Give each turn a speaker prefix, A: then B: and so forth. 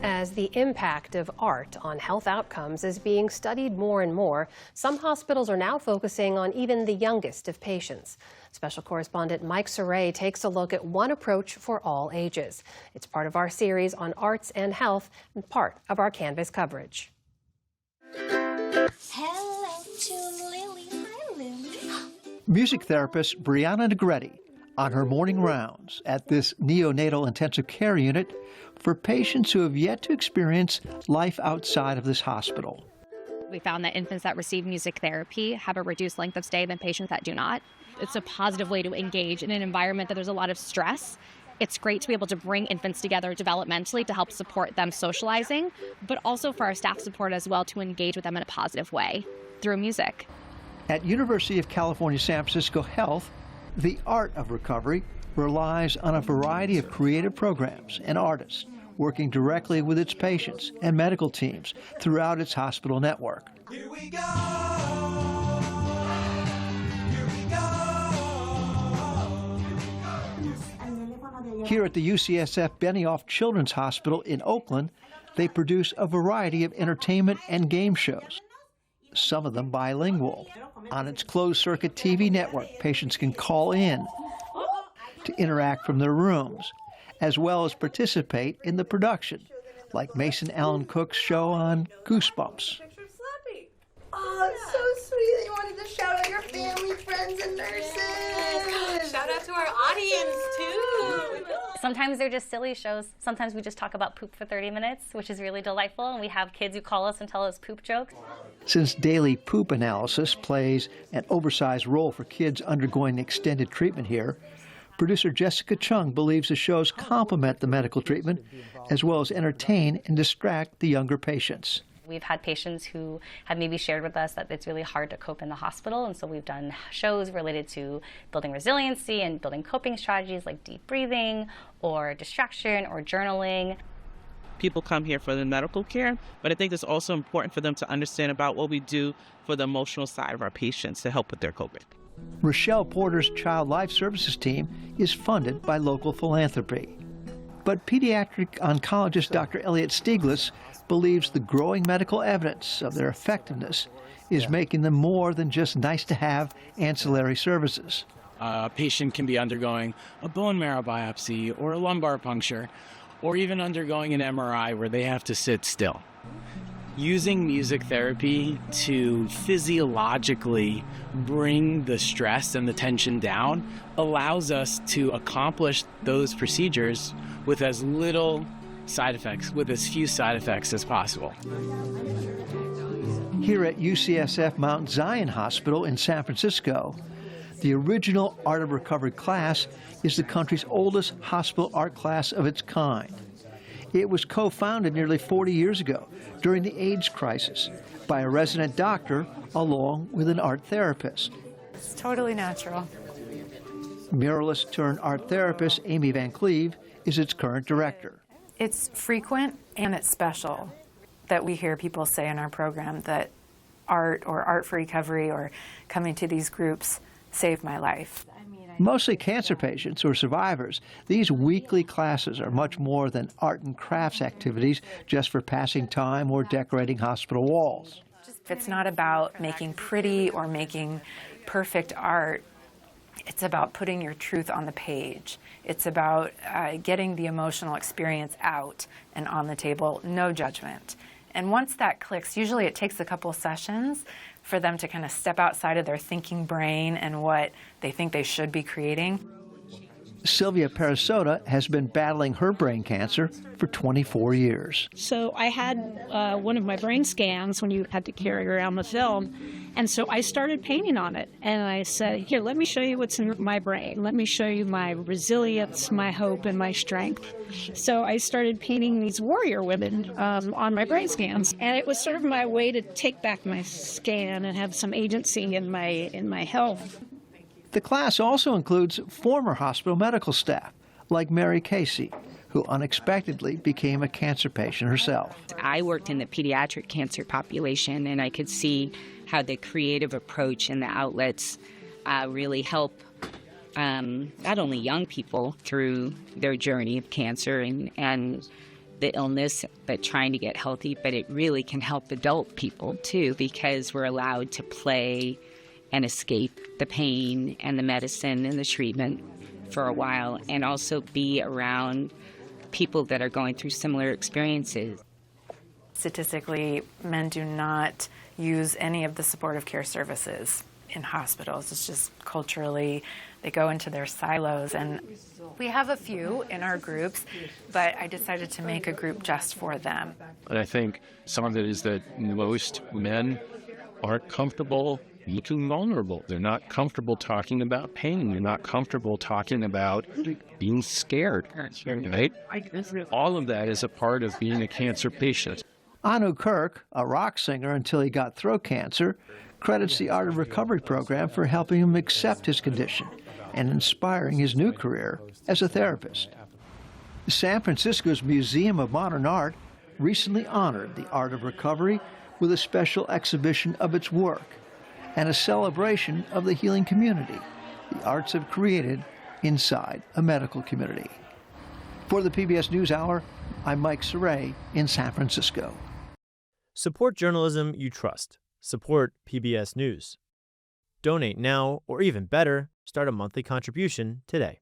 A: As the impact of art on health outcomes is being studied more and more, some hospitals are now focusing on even the youngest of patients. Special correspondent Mike Cerre takes a look at one approach for all ages. It's part of our series on arts and health and part of our Canvas coverage.
B: Hello to Lily. Hi, Lily.
C: Music therapist Brianna Negretti on her morning rounds at this neonatal intensive care unit for patients who have yet to experience life outside of this hospital.
D: We found that infants that receive music therapy have a reduced length of stay than patients that do not. It's a positive way to engage in an environment that there's a lot of stress. It's great to be able to bring infants together developmentally to help support them socializing, but also for our staff support as well to engage with them in a positive way through music.
C: At University of California, San Francisco Health, the art of recovery relies on a variety of creative programs and artists working directly with its patients and medical teams throughout its hospital network.
E: Here we go. Here we go.
C: Here at the UCSF Benioff Children's Hospital in Oakland, they produce a variety of entertainment and game shows, some of them bilingual. On its closed-circuit TV network, patients can call in to interact from their rooms, as well as participate in the production, like Mason Allen Cook's show on Goosebumps.
B: Oh, it's so sweet. You wanted to shout out your family, friends, and nurses.
F: Shout out to our audience, too.
G: Sometimes they're just silly shows. Sometimes we just talk about poop for 30 minutes, which is really delightful, and we have kids who call us and tell us poop jokes.
C: Since daily poop analysis plays an oversized role for kids undergoing extended treatment here, producer Jessica Chung believes the shows complement the medical treatment as well as entertain and distract the younger patients.
G: We've had patients who have maybe shared with us that it's really hard to cope in the hospital, and so we've done shows related to building resiliency and building coping strategies like deep breathing or distraction or journaling.
H: People come here for the medical care, but I think it's also important for them to understand about what we do for the emotional side of our patients to help with their coping.
C: Rochelle Porter's Child Life Services team is funded by local philanthropy. But pediatric oncologist Dr. Elliot Stiglitz believes the growing medical evidence of their effectiveness is making them more than just nice-to-have ancillary services.
I: A patient can be undergoing a bone marrow biopsy or a lumbar puncture, or even undergoing an MRI where they have to sit still. Using music therapy to physiologically bring the stress and the tension down allows us to accomplish those procedures with as little side effects, with as few side effects as possible.
C: Here at UCSF Mount Zion Hospital in San Francisco, the original Art of Recovery class is the country's oldest hospital art class of its kind. It was co-founded nearly 40 years ago during the AIDS crisis by a resident doctor along with an art therapist.
J: It's totally natural.
C: Muralist turned art therapist Amy Van Cleve is its current director.
J: It's frequent and it's special that we hear people say in our program that art or art for recovery or coming to these groups saved my life.
C: Mostly cancer patients or survivors, these weekly classes are much more than art and crafts activities just for passing time or decorating hospital walls.
J: It's not about making pretty or making perfect art. It's about putting your truth on the page. It's about getting the emotional experience out and on the table, no judgment. And once that clicks, usually it takes a couple sessions for them to kind of step outside of their thinking brain and what they think they should be creating.
C: Sylvia Perisota has been battling her brain cancer for 24 years.
K: So I had one of my brain scans when you had to carry around the film, and so I started painting on it. And I said, here, let me show you what's in my brain. Let me show you my resilience, my hope, and my strength. So I started painting these warrior women on my brain scans. And it was sort of my way to take back my scan and have some agency in my health.
C: The class also includes former hospital medical staff, like Mary Casey, who unexpectedly became a cancer patient herself.
L: I worked in the pediatric cancer population, and I could see how the creative approach and the outlets really help not only young people through their journey of cancer and the illness, but trying to get healthy. But it really can help adult people too, because we're allowed to play and escape the pain and the medicine and the treatment for a while, and also be around people that are going through similar experiences.
J: Statistically, men do not use any of the supportive care services in hospitals. It's just culturally, they go into their silos, and we have a few in our groups, but I decided to make a group just for them.
M: And I think some of it is that most men aren't comfortable looking vulnerable. They're not comfortable talking about pain. They're not comfortable talking about being scared, right? All of that is a part of being a cancer patient.
C: Anu Kirk, a rock singer until he got throat cancer, credits the Art of Recovery program for helping him accept his condition and inspiring his new career as a therapist. San Francisco's Museum of Modern Art recently honored the Art of Recovery with a special exhibition of its work and a celebration of the healing community the arts have created inside a medical community. For the PBS News Hour, I'm Mike Cerre in San Francisco.
N: Support journalism you trust. Support PBS News. Donate now, or even better, start a monthly contribution today.